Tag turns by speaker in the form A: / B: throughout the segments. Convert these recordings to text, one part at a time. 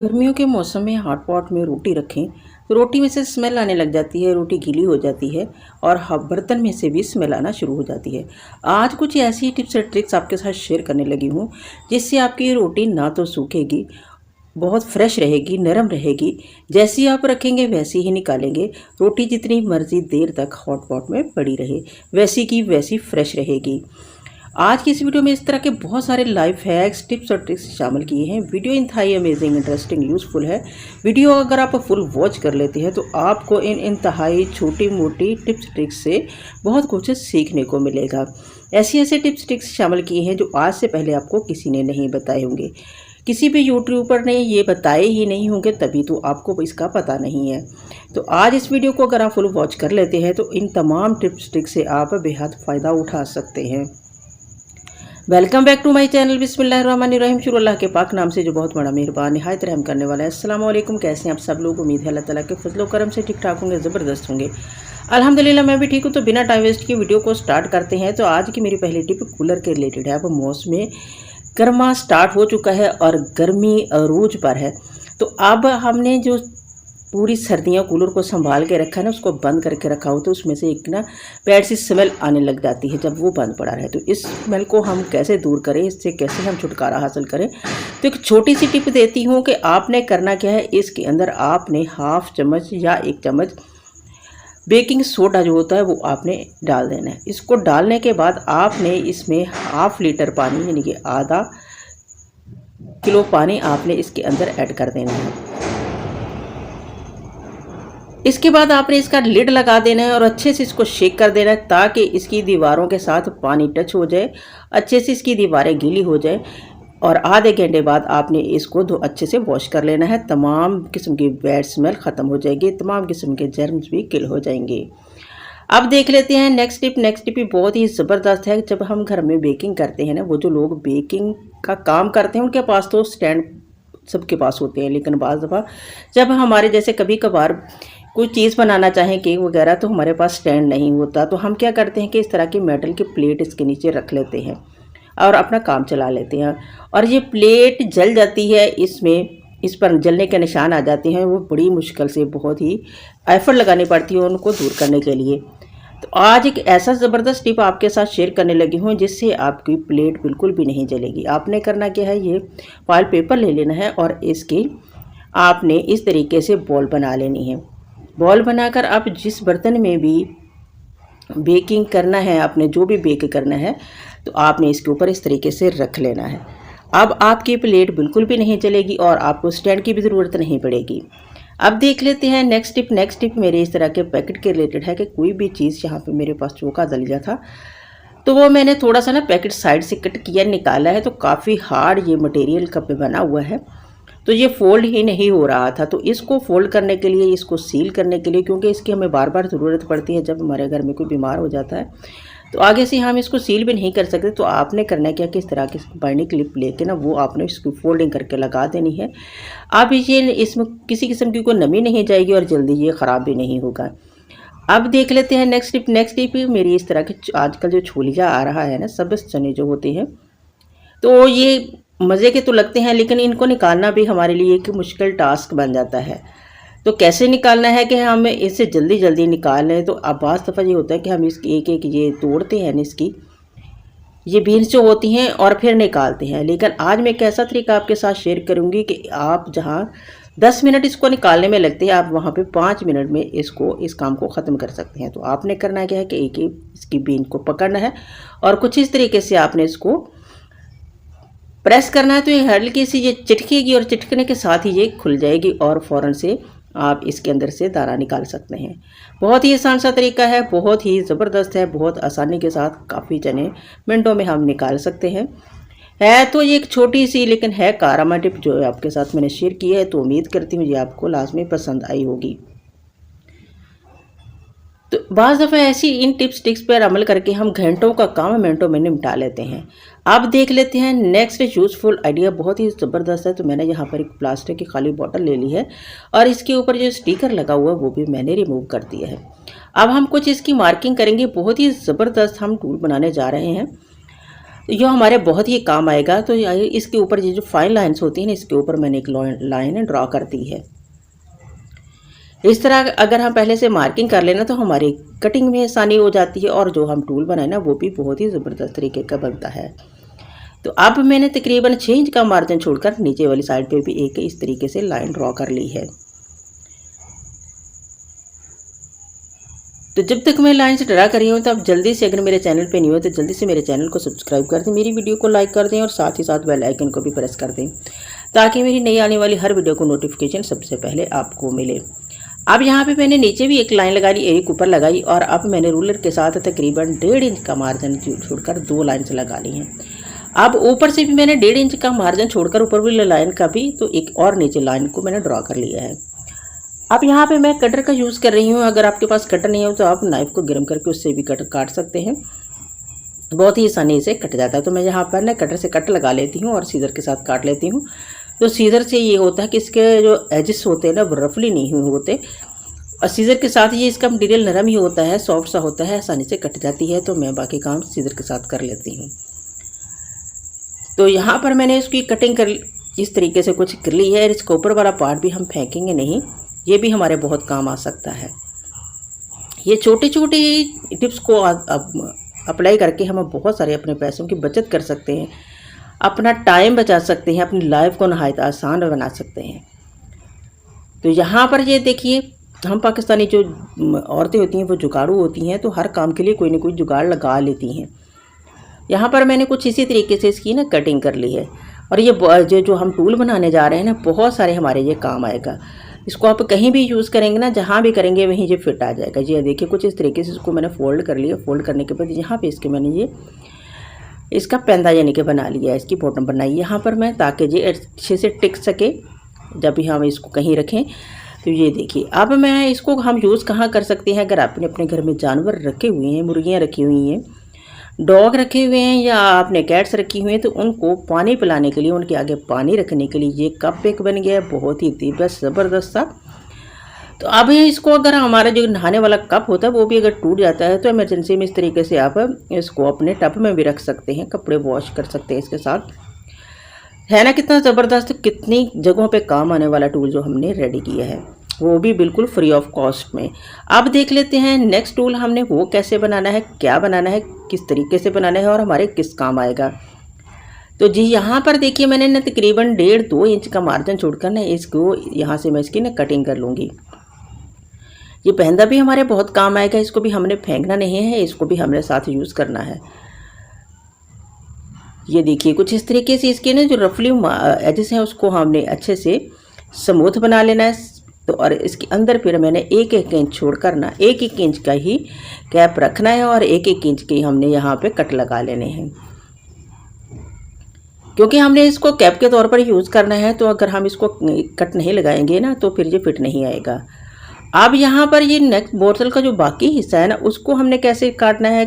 A: गर्मियों के मौसम में हॉट पॉट में रोटी रखें तो रोटी में से स्मेल आने लग जाती है, रोटी गीली हो जाती है और बर्तन में से भी स्मेल आना शुरू हो जाती है। आज कुछ ऐसी टिप्स और ट्रिक्स आपके साथ शेयर करने लगी हूँ जिससे आपकी रोटी ना तो सूखेगी, बहुत फ्रेश रहेगी, नरम रहेगी। जैसी आप रखेंगे वैसी ही निकालेंगे। रोटी जितनी मर्जी देर तक हॉट पॉट में पड़ी रहे वैसी की वैसी फ्रेश रहेगी। आज की इस वीडियो में इस तरह के बहुत सारे लाइफ हैक्स, टिप्स और ट्रिक्स शामिल किए हैं। वीडियो इंतहाई अमेजिंग, इंटरेस्टिंग, यूजफुल है। वीडियो अगर आप फुल वॉच कर लेते हैं तो आपको इन इंतहाई छोटी मोटी टिप्स ट्रिक्स से बहुत कुछ सीखने को मिलेगा। ऐसे ऐसे टिप्स ट्रिक्स शामिल किए हैं जो आज से पहले आपको किसी ने नहीं बताए होंगे, किसी भी यूट्यूबर ने ये बताए ही नहीं होंगे, तभी तो आपको इसका पता नहीं है। तो आज इस वीडियो को अगर आप फुल वॉच कर लेते हैं तो इन तमाम टिप्स ट्रिक्स से आप बेहद फ़ायदा उठा सकते हैं। Welcome back to my channel. बिस्मिल्लाहिर्रहमानिर्रहीम। शुरू अल्लाह के पाक नाम से जो बहुत बड़ा मेहरबान निहायत रहम करने वाला है। अस्सलाम वालेकुम। कैसे हैं आप सब लोग? उम्मीद है अल्लाह ताला के फजलो करम से ठीक ठाक होंगे, ज़बरदस्त होंगे। अल्हम्दुलिल्लाह मैं भी ठीक हूँ। तो बिना टाइम वेस्ट की वीडियो को स्टार्ट करते हैं। तो आज की मेरी पहली टिप कूलर के रिलेटेड है। अब मौसम गर्मा स्टार्ट हो चुका है और गर्मी अरूज पर है। तो अब हमने जो पूरी सर्दियाँ कूलर को संभाल के रखा है ना, उसको बंद करके रखा हो तो उसमें से एक ना बैड सी स्मेल आने लग जाती है जब वो बंद पड़ा रहे। तो इस स्मेल को हम कैसे दूर करें, इससे कैसे हम छुटकारा हासिल करें, तो एक छोटी सी टिप देती हूँ कि आपने करना क्या है। इसके अंदर आपने हाफ चम्मच या 1 चम्मच बेकिंग सोडा जो होता है वो आपने डाल देना है। इसको डालने के बाद आपने इसमें हाफ लीटर पानी यानी कि आधा किलो पानी आपने इसके अंदर ऐड कर देना है। इसके बाद आपने इसका लिड लगा देना है और अच्छे से इसको शेक कर देना है ताकि इसकी दीवारों के साथ पानी टच हो जाए, अच्छे से इसकी दीवारें गीली हो जाए। और आधे घंटे बाद आपने इसको अच्छे से वॉश कर लेना है। तमाम किस्म की बैड स्मेल ख़त्म हो जाएगी, तमाम किस्म के जर्म्स भी किल हो जाएंगे। अब देख लेते हैं नेक्स्ट टिप। नेक्स्ट टिप भी बहुत ही ज़बरदस्त है। जब हम घर में बेकिंग करते हैं ना, वो जो लोग बेकिंग का काम करते हैं उनके पास तो स्टैंड सबके पास होते हैं, लेकिन बाज़ दफ़ा जब हमारे जैसे कभी कभार कोई चीज़ बनाना चाहें, केक वगैरह, तो हमारे पास स्टैंड नहीं होता। तो हम क्या करते हैं कि इस तरह की मेटल की प्लेट इसके नीचे रख लेते हैं और अपना काम चला लेते हैं। और ये प्लेट जल जाती है, इसमें इस पर जलने के निशान आ जाते हैं। वो बड़ी मुश्किल से, बहुत ही एफर्ट लगानी पड़ती है उनको दूर करने के लिए। तो आज एक ऐसा ज़बरदस्त टिप आपके साथ शेयर करने लगी हूँ जिससे आपकी प्लेट बिल्कुल भी नहीं जलेगी। आपने करना क्या है, ये फॉइल पेपर ले लेना है और इसकी आपने इस तरीके से बॉल बना लेनी है। बॉल बनाकर आप जिस बर्तन में भी बेकिंग करना है, आपने जो भी बेक करना है, तो आपने इसके ऊपर इस तरीके से रख लेना है। अब आपकी प्लेट बिल्कुल भी नहीं जलेगी और आपको स्टैंड की भी ज़रूरत नहीं पड़ेगी। अब देख लेते हैं नेक्स्ट टिप। नेक्स्ट टिप मेरे इस तरह के पैकेट के रिलेटेड है कि कोई भी चीज़, यहाँ पे मेरे पास चोखा दलिया था तो वो मैंने थोड़ा सा ना पैकेट साइड से कट किया, निकाला है। तो काफ़ी हार्ड ये मटेरियल का पे बना हुआ है, तो ये फ़ोल्ड ही नहीं हो रहा था। तो इसको फ़ोल्ड करने के लिए, इसको सील करने के लिए, क्योंकि इसकी हमें बार बार ज़रूरत पड़ती है जब हमारे घर में कोई बीमार हो जाता है, तो आगे से हम इसको सील भी नहीं कर सकते। तो आपने करना क्या कि इस तरह की बाइंडिंग क्लिप लेके ना वो आपने इसकी फोल्डिंग करके लगा देनी है। अब ये इसमें किसी किस्म की कोई नमी नहीं जाएगी और जल्दी ये ख़राब भी नहीं होगा। अब देख लेते हैं नेक्स्ट टिप। नेक्स्ट टिप मेरी इस तरह की, आजकल जो छोलिया आ रहा है ना, सब्ज़ चने जो होते हैं, तो ये मज़े के तो लगते हैं लेकिन इनको निकालना भी हमारे लिए एक मुश्किल टास्क बन जाता है। तो कैसे निकालना है कि हम इसे जल्दी जल्दी निकाल लें। तो अब बाज़ दफ़ा ये होता है कि हम इसकी एक एक ये तोड़ते हैं, इसकी ये बीन्स जो होती हैं, और फिर निकालते हैं। लेकिन आज मैं एक ऐसा तरीका आपके साथ शेयर करूंगी कि आप जहां 10 मिनट इसको निकालने में लगते हैं, आप वहां पे 5 मिनट में इस काम को ख़त्म कर सकते हैं। तो आपने करना क्या है कि एक एक इसकी बीन को पकड़ना है और कुछ इस तरीके से आपने इसको प्रेस करना है। तो ये हल्की सी ये चिटकेगी और चिटकने के साथ ही ये खुल जाएगी और फ़ौरन से आप इसके अंदर से दाना निकाल सकते हैं। बहुत ही आसान सा तरीका है, बहुत ही ज़बरदस्त है, बहुत आसानी के साथ काफ़ी चने मिनटों में हम निकाल सकते हैं। है तो ये एक छोटी सी लेकिन है कारआमद टिप जो आपके साथ मैंने शेयर की है। तो उम्मीद करती हूँ ये आपको लाजमी पसंद आई होगी। तो बाज़ दफ़ा ऐसी इन टिप्स टिक्स पर अमल करके हम घंटों का काम मिनटों में निपटा लेते हैं। अब देख लेते हैं नेक्स्ट यूज़फुल आइडिया, बहुत ही ज़बरदस्त है। तो मैंने यहाँ पर एक प्लास्टिक की खाली बोतल ले ली है और इसके ऊपर जो स्टिकर लगा हुआ है वो भी मैंने रिमूव कर दिया है। अब हम कुछ इसकी मार्किंग करेंगे। बहुत ही ज़बरदस्त हम टूल बनाने जा रहे हैं। जो हमारे बहुत ही काम आएगा। तो इसके ऊपर ये जो फाइन लाइन्स होती हैं ना, इसके ऊपर मैंने एक लाइन ड्रॉ कर दी है। इस तरह अगर हम पहले से मार्किंग कर लेना तो हमारी कटिंग में आसानी हो जाती है और जो हम टूल बनाए ना वो भी बहुत ही ज़बरदस्त तरीके का बनता है। तो अब मैंने तकरीबन 6 इंच का मार्जिन छोड़कर नीचे वाली साइड पे भी एक इस तरीके से लाइन ड्रॉ कर ली है। तो जब तक मैं लाइन से ड्रा कर रही हूँ तो आप जल्दी से, अगर मेरे चैनल पे नहीं हो तो जल्दी से मेरे चैनल को सब्सक्राइब कर दें, मेरी वीडियो को लाइक कर दें और साथ ही साथ बेल आइकन को भी प्रेस कर दें ताकि मेरी नई आने वाली हर वीडियो को नोटिफिकेशन सबसे पहले आपको मिले। अब यहाँ पे मैंने नीचे भी एक लाइन लगा ली, एक ऊपर लगाई और अब मैंने रूलर के साथ तकरीबन 1.5 इंच का मार्जिन छोड़कर 2 लाइन्स लगा ली हैं। अब ऊपर से भी मैंने 1.5 इंच का मार्जिन छोड़कर ऊपर वाली लाइन का भी तो एक और नीचे लाइन को मैंने ड्रॉ कर लिया है। अब यहाँ पे मैं कटर का यूज़ कर रही हूँ। अगर आपके पास कटर नहीं हो तो आप नाइफ़ को गर्म करके उससे भी कटर काट सकते हैं, बहुत ही आसानी से कट जाता है। तो मैं यहाँ पर ना कटर से कट लगा लेती हूँ और सीज़र के साथ काट लेती हूँ। तो सीज़र से ये होता है कि इसके जो एजेस होते हैं ना वो रफली नहीं होते और सीज़र के साथ ये इसका मटीरियल नरम ही होता है, सॉफ्ट सा होता है, आसानी से कट जाती है। तो मैं बाकी काम सीज़र के साथ कर लेती हूँ। तो यहाँ पर मैंने इसकी कटिंग कर इस तरीके से कुछ कर ली है। इसका ऊपर वाला पार्ट भी हम फेंकेंगे नहीं, ये भी हमारे बहुत काम आ सकता है। ये छोटे छोटे टिप्स को अप्लाई करके हम बहुत सारे अपने पैसों की बचत कर सकते हैं, अपना टाइम बचा सकते हैं, अपनी लाइफ को नहायत आसान बना सकते हैं। तो यहाँ पर ये देखिए, हम पाकिस्तानी जो औरतें होती हैं वो जुगाड़ू होती हैं, तो हर काम के लिए कोई ना कोई जुगाड़ लगा लेती हैं। यहाँ पर मैंने कुछ इसी तरीके से इसकी ना कटिंग कर ली है और ये जो हम टूल बनाने जा रहे हैं ना, बहुत सारे हमारे ये काम आएगा। इसको आप कहीं भी यूज़ करेंगे ना, जहाँ भी करेंगे वहीं ये फिट आ जाएगा। ये देखिए कुछ इस तरीके से इसको मैंने फोल्ड कर लिया। फोल्ड करने के बाद यहाँ पे इसके मैंने ये इसका पैंदा यानी कि बना लिया है, इसकी बॉटम बनाई यहाँ पर मैं, ताकि ये अच्छे से टिक सके जब भी हम इसको कहीं रखें। तो ये देखिए, अब मैं इसको हम यूज़ कहाँ कर सकते हैं। अगर आपने अपने घर में जानवर रखे हुए हैं, मुर्गियाँ रखी हुई हैं, डॉग रखे हुए हैं या आपने कैट्स रखी हुई हैं, तो उनको पानी पिलाने के लिए, उनके आगे पानी रखने के लिए ये कप एक बन गया है, बहुत ही दिलचस्प ज़बरदस्त सा। तो अब इसको अगर हमारा जो नहाने वाला कप होता है वो भी अगर टूट जाता है तो इमरजेंसी में इस तरीके से आप इसको अपने टब में भी रख सकते हैं, कपड़े वॉश कर सकते हैं इसके साथ। है ना कितना ज़बरदस्त, कितनी जगहों पे काम आने वाला टूल जो हमने रेडी किया है, वो भी बिल्कुल फ्री ऑफ कॉस्ट में। अब देख लेते हैं नेक्स्ट टूल हमने वो कैसे बनाना है, क्या बनाना है, किस तरीके से बनाना है और हमारे किस काम आएगा। तो जी यहाँ पर देखिए, मैंने ना तकरीबन 1.5-2 इंच का मार्जिन छोड़कर ना इसको यहाँ से मैं इसकी ना कटिंग कर लूँगी। ये पैंदा भी हमारे बहुत काम आएगा, इसको भी हमने फेंकना नहीं है, इसको भी हमने साथ यूज़ करना है। ये देखिए कुछ इस तरीके से इसके ना जो रफली एजेस हैं उसको हमने अच्छे से स्मूथ बना लेना है। तो और इसके अंदर फिर मैंने 1-1 इंच छोड़कर ना 1-1 इंच का ही कैप रखना है और 1-1 इंच के हमने यहाँ पे कट लगा लेने हैं, क्योंकि हमने इसको कैप के तौर पर यूज़ करना है। तो अगर हम इसको कट नहीं लगाएंगे ना तो फिर ये फिट नहीं आएगा। अब यहाँ पर ये नेक्स्ट बोतल का जो बाकी हिस्सा है ना, उसको हमने कैसे काटना है।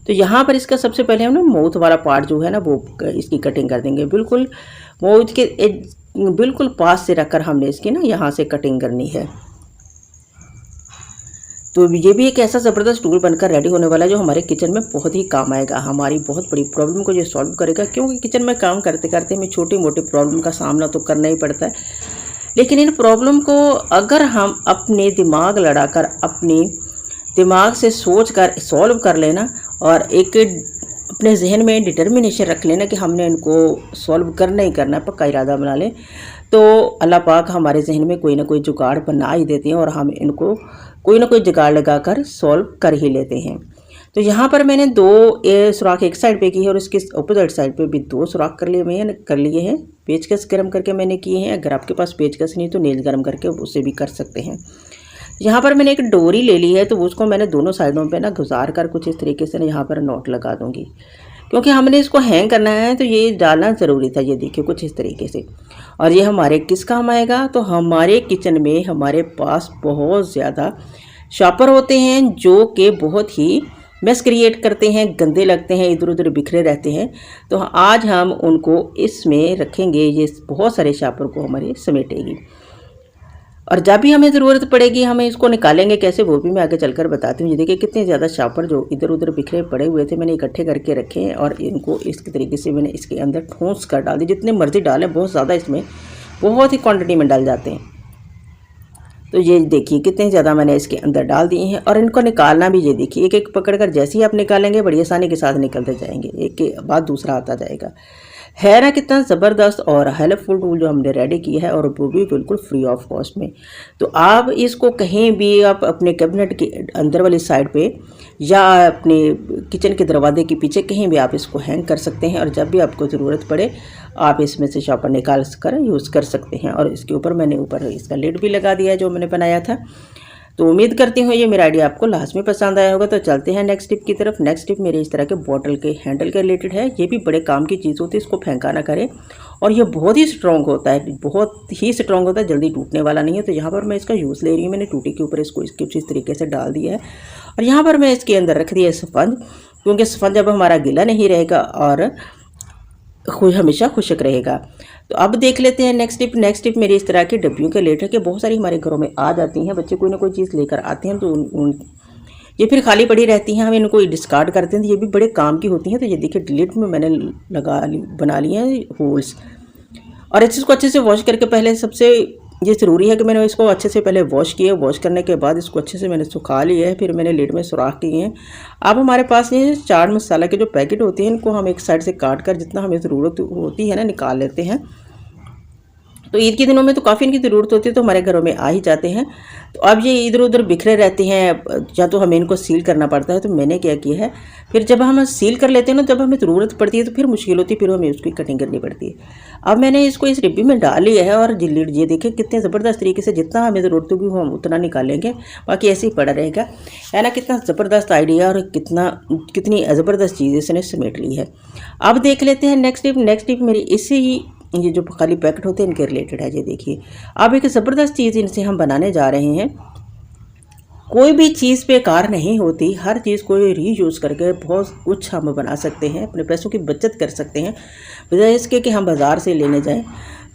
A: तो यहाँ पर इसका सबसे पहले हम ना माउथ वाला पार्ट जो है ना वो इसकी कटिंग कर देंगे। बिल्कुल माउथ के बिल्कुल पास से रखकर हमने इसकी ना यहाँ से कटिंग करनी है। तो ये भी एक ऐसा ज़बरदस्त टूल बनकर रेडी होने वाला है जो हमारे किचन में बहुत ही काम आएगा, हमारी बहुत बड़ी प्रॉब्लम को ये सॉल्व करेगा। क्योंकि किचन में काम करते करते हमें छोटी मोटी प्रॉब्लम का सामना तो करना ही पड़ता है, लेकिन इन प्रॉब्लम को अगर हम अपने दिमाग लड़ाकर, अपने दिमाग से सोच कर सॉल्व कर लेना और एक अपने जहन में डिटर्मिनेशन रख लेना कि हमने इनको सॉल्व करना ही करना है, पक्का इरादा बना लें, तो अल्लाह पाक हमारे जहन में कोई ना कोई जुगाड़ बना ही देते हैं और हम इनको कोई ना कोई जुगाड़ लगाकर सॉल्व कर ही लेते हैं। तो यहाँ पर मैंने 2 सुराख एक साइड पे की है और इसके अपोजिट साइड पे भी 2 सुराख कर लिए हैं। पेचकस गर्म करके मैंने किए हैं। अगर आपके पास पेचकस नहीं तो नेल गर्म करके उसे भी कर सकते हैं। यहाँ पर मैंने एक डोरी ले ली है, तो उसको मैंने दोनों साइडों पे ना गुजार कर कुछ इस तरीके से ना यहाँ पर नॉट लगा दूँगी, क्योंकि हमने इसको हैंग करना है तो ये डालना ज़रूरी था। ये देखिए कुछ इस तरीके से। और ये हमारे किस काम आएगा, तो हमारे किचन में हमारे पास बहुत ज़्यादा शॉपर होते हैं जो कि बहुत ही मेस क्रिएट करते हैं, गंदे लगते हैं, इधर उधर बिखरे रहते हैं। तो आज हम उनको इसमें रखेंगे, ये बहुत सारे शॉपर को हमारे समेटेगी। और जब भी हमें ज़रूरत पड़ेगी हमें इसको निकालेंगे कैसे, वो भी मैं आगे चलकर बताती हूँ। ये देखिए कितने ज़्यादा शापर जो इधर उधर बिखरे पड़े हुए थे मैंने इकट्ठे करके रखे हैं और इनको इस तरीके से मैंने इसके अंदर ठूंस कर डाल दी। जितने मर्जी डालें, बहुत ज़्यादा इसमें बहुत ही क्वांटिटी में डाल जाते हैं। तो ये देखिए कितने ज़्यादा मैंने इसके अंदर डाल दिए हैं। और इनको निकालना भी ये देखिए एक एक पकड़ कर जैसे ही आप निकालेंगे बड़ी आसानी के साथ निकलते जाएंगे, एक के बाद दूसरा आता जाएगा। है ना कितना ज़बरदस्त और हेल्पफुल टूल जो हमने रेडी किया है, और वो भी बिल्कुल फ्री ऑफ कॉस्ट में। तो आप इसको कहीं भी आप अपने कैबिनेट के अंदर वाली साइड पे या अपने किचन के दरवाजे के पीछे कहीं भी आप इसको हैंग कर सकते हैं, और जब भी आपको ज़रूरत पड़े आप इसमें से शॉपर निकाल कर यूज़ कर सकते हैं। और इसके ऊपर मैंने ऊपर इसका लिड भी लगा दिया है जो मैंने बनाया था। तो उम्मीद करती हूँ ये मेरा आइडिया आपको लास्ट में पसंद आया होगा। तो चलते हैं नेक्स्ट टिप की तरफ। नेक्स्ट टिप मेरे इस तरह के बॉटल के हैंडल के रिलेटेड है। ये भी बड़े काम की चीज़ होती है, इसको फेंका ना करें। और ये बहुत ही स्ट्रॉन्ग होता है, बहुत ही स्ट्रॉन्ग होता है, जल्दी टूटने वाला नहीं है। तो यहाँ पर मैं इसका यूज़ ले रही हूँ। मैंने टूटी के ऊपर इसको इस तरीके से डाल दिया है, और यहाँ पर मैं इसके अंदर रख दिया स्पंज, क्योंकि स्पंज अब हमारा गीला नहीं रहेगा और हमेशा खुशक रहेगा। तो अब देख लेते हैं नेक्स्ट टिप। नेक्स्ट टिप मेरी इस तरह की डब्बियों के रिलेटेड कि बहुत सारी हमारे घरों में आ जाती हैं, बच्चे कोई ना कोई चीज़ लेकर आते हैं तो ये फिर खाली पड़ी रहती हैं, हम इनको डिस्कार्ड करते हैं। तो ये भी बड़े काम की होती हैं। तो ये देखिए लिड में मैंने बना लिए हैं होल्स, और इसको अच्छे से वॉश करके पहले सबसे ये ज़रूरी है कि मैंने इसको अच्छे से पहले वॉश किया। वॉश करने के बाद इसको अच्छे से मैंने सुखा लिया है, फिर मैंने लिड में सुराख किए हैं। अब हमारे पास ये चाट मसाला के जो पैकेट होते हैं इनको हम एक साइड से काट कर जितना हमें ज़रूरत होती है ना निकाल लेते हैं। तो ईद के दिनों में तो काफ़ी इनकी ज़रूरत होती है, तो हमारे घरों में आ ही जाते हैं। तो अब ये इधर उधर बिखरे रहते हैं, या तो हमें इनको सील करना पड़ता है। तो मैंने क्या किया है, फिर जब हम सील कर लेते हैं ना, जब हमें ज़रूरत पड़ती है तो फिर मुश्किल होती है, फिर हमें उसकी कटिंग करनी पड़ती है। अब मैंने इसको इस डिब्बी में डाल लिया है, और ये देखें कितने ज़बरदस्त तरीके से जितना हमें ज़रूरत होगी हम उतना निकालेंगे, बाकी ऐसे ही पड़ा रहेगा। है ना कितना ज़बरदस्त आइडिया, और कितनी ज़बरदस्त चीज़ इसने समेट ली है। अब देख लेते हैं नेक्स्ट टिप। नेक्स्ट टिप मेरी इसी ये जो खाली पैकेट होते हैं इनके रिलेटेड है। ये देखिए अब एक ज़बरदस्त चीज़ इनसे हम बनाने जा रहे हैं। कोई भी चीज़ बेकार नहीं होती, हर चीज़ को रीयूज़ करके बहुत कुछ हम बना सकते हैं, अपने पैसों की बचत कर सकते हैं, बजाय इसके कि हम बाज़ार से लेने जाएं।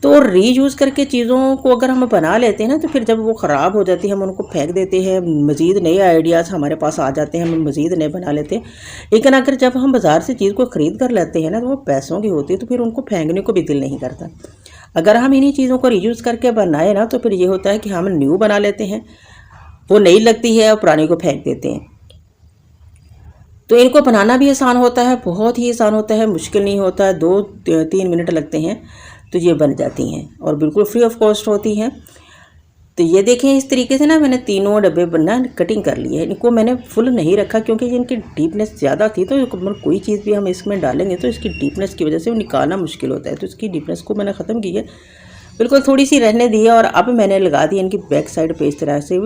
A: तो रीयूज़ करके चीज़ों को अगर हम बना लेते हैं ना, तो फिर जब वो ख़राब हो जाती है हम उनको फेंक देते हैं, मज़ीद नए आइडियाज़ हमारे पास आ जाते हैं, हम मज़ीद नए बना लेते हैं। लेकिन अगर जब हम बाज़ार से चीज़ को ख़रीद कर लेते हैं ना, तो वो पैसों की होती है, तो फिर उनको फेंकने को भी दिल नहीं करता। अगर हम इन्हीं चीज़ों को रीयूज़ करके बनाए ना, तो फिर ये होता है कि हम न्यू बना लेते हैं, वो नई लगती है और पुरानी को फेंक देते हैं। तो इनको बनाना भी आसान होता है, बहुत ही आसान होता है, मुश्किल नहीं होता है, 2-3 मिनट लगते हैं तो ये बन जाती हैं, और बिल्कुल फ्री ऑफ कॉस्ट होती हैं। तो ये देखें इस तरीके से ना मैंने तीनों डब्बे बनना कटिंग कर लिए हैं। इनको मैंने फुल नहीं रखा क्योंकि इनकी डीपनेस ज़्यादा थी, तो कोई चीज़ भी हम इसमें डालेंगे तो इसकी डीपनेस की वजह से वो निकालना मुश्किल होता है। तो इसकी डीपनेस को मैंने ख़त्म की है, बिल्कुल थोड़ी सी रहने दी है। और अब मैंने लगा दी इनकी बैक साइड पे इस तरह से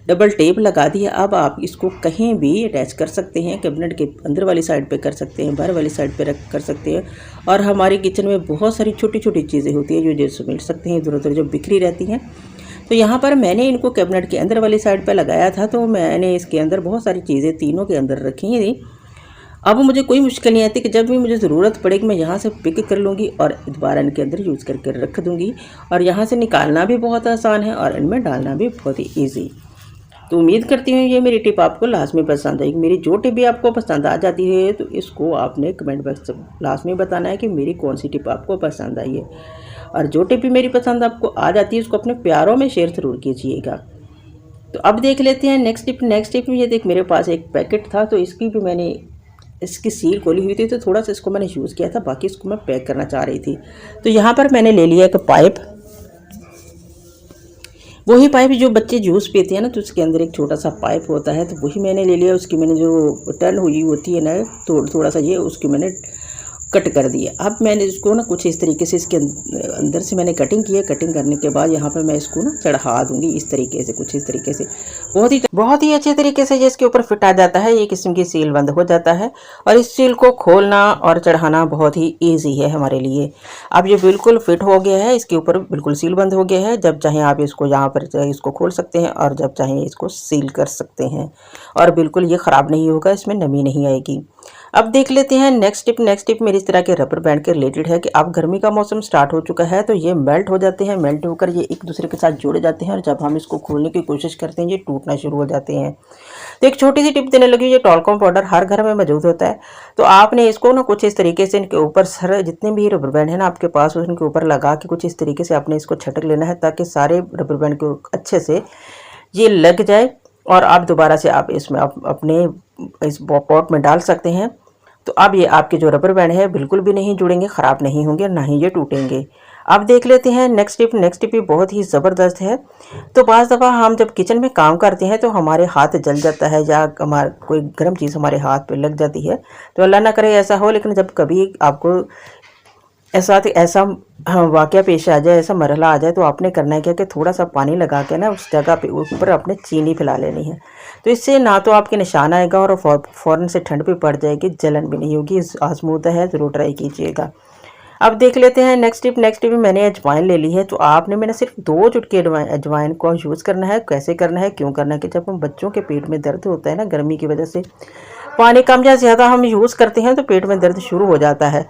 A: डबल टेप लगा दी है। अब आप इसको कहीं भी अटैच कर सकते हैं, कैबिनेट के अंदर वाली साइड पे कर सकते हैं, बाहर वाली साइड पे रख कर सकते हैं। और हमारी किचन में बहुत सारी छोटी छोटी चीज़ें होती हैं जो समेट सकते हैं, इधर उधर जो बिखरी रहती हैं। तो यहाँ पर मैंने इनको कैबिनेट के अंदर वाली साइड पे लगाया था, तो मैंने इसके अंदर बहुत सारी चीज़ें तीनों के अंदर रखी थी। अब मुझे कोई मुश्किल नहीं आती कि जब भी मुझे ज़रूरत पड़ेगी मैं यहाँ से पिक कर लूँगी और दोबारा इनके अंदर यूज़ करके रख दूँगी। और यहाँ से निकालना भी बहुत आसान है और इनमें डालना भी बहुत ही ईजी। तो उम्मीद करती हूँ ये मेरी टिप आपको लास्ट में पसंद आएगी। मेरी जो टिप भी आपको पसंद आ जाती है तो इसको आपने कमेंट बॉक्स लास्ट में बताना है कि मेरी कौन सी टिप आपको पसंद आई है। और जो टिप भी मेरी पसंद आपको आ जाती है उसको अपने प्यारों में शेयर ज़रूर कीजिएगा। तो अब देख लेते हैं नेक्स्ट टिप। नेक्स्ट टिप ये देख मेरे पास एक पैकेट था, तो इसकी भी मैंने इसकी सील खोली हुई थी, तो थोड़ा सा इसको मैंने यूज़ किया था, बाकी इसको मैं पैक करना चाह रही थी। तो यहाँ पर मैंने ले लिया एक पाइप, वही पाइप जो बच्चे जूस पीते हैं ना, तो उसके अंदर एक छोटा सा पाइप होता है, तो वही मैंने ले लिया। उसकी मैंने जो टर्न हुई होती है ना थोड़ा सा ये उसकी मैंने कट कर दिया। अब मैंने इसको ना कुछ इस तरीके से इसके अंदर से मैंने कटिंग की है। कटिंग करने के बाद यहाँ पर मैं इसको ना चढ़ा दूंगी इस तरीके से, कुछ इस तरीके से बहुत ही अच्छे तरीके से ये इसके ऊपर फिट आ जाता है। ये किस्म की सील बंद हो जाता है और इस सील को खोलना और चढ़ाना बहुत ही ईजी है हमारे लिए। अब ये बिल्कुल फिट हो गया है, इसके ऊपर बिल्कुल सील बंद हो गया है। जब चाहें आप इसको यहाँ पर इसको खोल सकते हैं और जब चाहें इसको सील कर सकते हैं, और बिल्कुल ये ख़राब नहीं होगा, इसमें नमी नहीं आएगी। अब देख लेते हैं नेक्स्ट टिप मेरी इस तरह के रबर बैंड के रिलेटेड है कि अब गर्मी का मौसम स्टार्ट हो चुका है तो ये मेल्ट हो जाते हैं, मेल्ट होकर ये एक दूसरे के साथ जुड़ जाते हैं और जब हम इसको खोलने की कोशिश करते हैं ये टूटना शुरू हो जाते हैं। तो एक छोटी सी टिप देने लगी, ये टॉल्कम पाउडर हर घर में मौजूद होता है। तो आपने इसको ना कुछ इस तरीके से इनके ऊपर सर जितने भी रबर बैंड है ना आपके पास उनके ऊपर लगा के कुछ इस तरीके से आपने इसको छटक लेना है ताकि सारे रबर बैंड को अच्छे से ये लग जाए और आप दोबारा से आप इसमें अपने इस पॉट में डाल सकते हैं। तो अब ये आपके जो रबर बैंड है बिल्कुल भी नहीं जुड़ेंगे, ख़राब नहीं होंगे, ना ही ये टूटेंगे। अब देख लेते हैं नेक्स्ट टिप भी बहुत ही ज़बरदस्त है। तो बाज़ दफ़ा हम जब किचन में काम करते हैं तो हमारे हाथ जल जाता है या हमारा कोई गर्म चीज़ हमारे हाथ पे लग जाती है। तो अल्लाह ना करे ऐसा हो, लेकिन जब कभी आपको ऐसा वाक़या पेश आ जाए, ऐसा मरहला आ जाए तो आपने करना है क्या कि थोड़ा सा पानी लगा के ना उस जगह पे ऊपर अपने चीनी फैला लेनी है। तो इससे ना तो आपके निशान आएगा और फ़ौरन से ठंड भी पड़ जाएगी, जलन भी नहीं होगी। आज़मूदा है, ज़रूर ट्राई कीजिएगा। अब देख लेते हैं नेक्स्ट टिप मैंने अजवाइन ले ली है। तो आपने मैंने सिर्फ 2 चुटकी अजवाइन को यूज़ करना है। कैसे करना है, क्यों करना है कि जब हम बच्चों के पेट में दर्द होता है ना गर्मी की वजह से, पानी कम या ज़्यादा हम यूज़ करते हैं तो पेट में दर्द शुरू हो जाता है।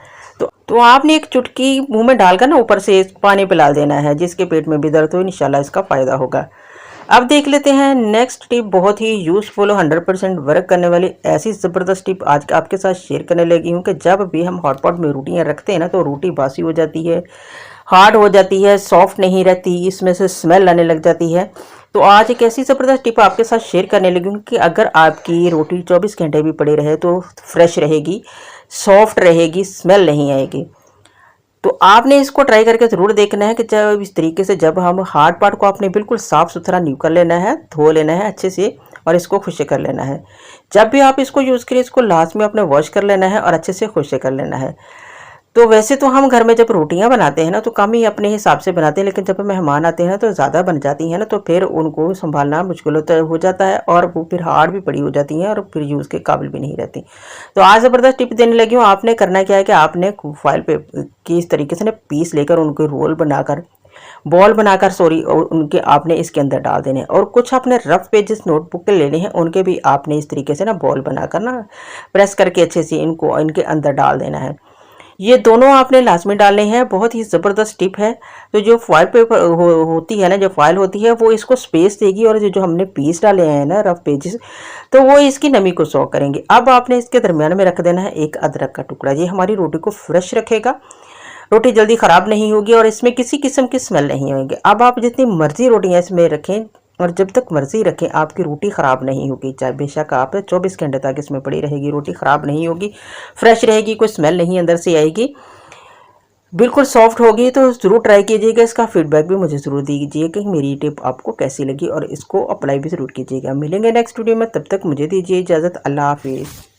A: तो आपने एक चुटकी मुंह में डालकर ना ऊपर से पानी पिला देना है, जिसके पेट में भी दर्द हो इंशाल्लाह इसका फ़ायदा होगा। अब देख लेते हैं नेक्स्ट टिप, बहुत ही यूज़फुल और 100% वर्क करने वाली ऐसी ज़बरदस्त टिप आज आपके साथ शेयर करने लगी हूँ कि जब भी हम हॉट पॉट में रोटियाँ रखते हैं ना तो रोटी बासी हो जाती है, हार्ड हो जाती है, सॉफ्ट नहीं रहती, इसमें से स्मेल आने लग जाती है। तो आज एक ऐसी ज़बरदस्त टिप आपके साथ शेयर करने लगी हूँ कि अगर आपकी रोटी 24 घंटे भी पड़ी रहे तो फ्रेश रहेगी, सॉफ्ट रहेगी, स्मेल नहीं आएगी। तो आपने इसको ट्राई करके ज़रूर देखना है कि जब इस तरीके से जब हम हार्ड पार्ट को आपने बिल्कुल साफ़ सुथरा न्यू कर लेना है, धो लेना है अच्छे से और इसको खुशे कर लेना है। जब भी आप इसको यूज़ करें इसको लास्ट में अपने वॉश कर लेना है और अच्छे से खुशे कर लेना है। तो वैसे तो हम घर में जब रोटियां बनाते हैं ना तो कम ही अपने हिसाब से बनाते हैं, लेकिन जब मेहमान आते हैं ना तो ज़्यादा बन जाती हैं ना तो फिर उनको संभालना मुश्किल हो जाता है और वो फिर हार्ड भी पड़ी हो जाती हैं और फिर यूज़ के काबिल भी नहीं रहती। तो आज ज़बरदस्त टिप देने लगी हूँ। आपने करना क्या है कि आपने फॉइल पे की इस तरीके से ना पीस लेकर उनको रोल बनाकर बॉल बनाकर और उनके आपने इसके अंदर डाल देने हैं और कुछ अपने रफ पेजेस नोटबुक के लेने हैं, उनके भी आपने इस तरीके से ना बॉल बनाकर ना प्रेस करके अच्छे से इनको इनके अंदर डाल देना है। ये दोनों आपने लाजमी डालने हैं, बहुत ही ज़बरदस्त टिप है। तो जो फॉइल पेपर होती है ना, जो फॉइल होती है वो इसको स्पेस देगी और जो हमने पीस डाले हैं ना रफ पेजेस, तो वो इसकी नमी को सॉक करेंगे। अब आपने इसके दरमियान में रख देना है एक अदरक का टुकड़ा, ये हमारी रोटी को फ्रेश रखेगा, रोटी जल्दी ख़राब नहीं होगी और इसमें किसी किस्म की स्मेल नहीं होगी। अब आप जितनी मर्ज़ी रोटियाँ इसमें रखें और जब तक मर्ज़ी रखें आपकी रोटी ख़राब नहीं होगी, चाहे बेशक आप 24 घंटे तक इसमें पड़ी रहेगी, रोटी ख़राब नहीं होगी, फ्रेश रहेगी, कोई स्मेल नहीं अंदर से आएगी, बिल्कुल सॉफ्ट होगी। तो ज़रूर ट्राई कीजिएगा, इसका फीडबैक भी मुझे ज़रूर दीजिए कि मेरी टिप आपको कैसी लगी और इसको अप्लाई भी ज़रूर कीजिएगा। मिलेंगे नेक्स्ट वीडियो में, तब तक मुझे दीजिए इजाज़त। अल्लाह हाफिज़।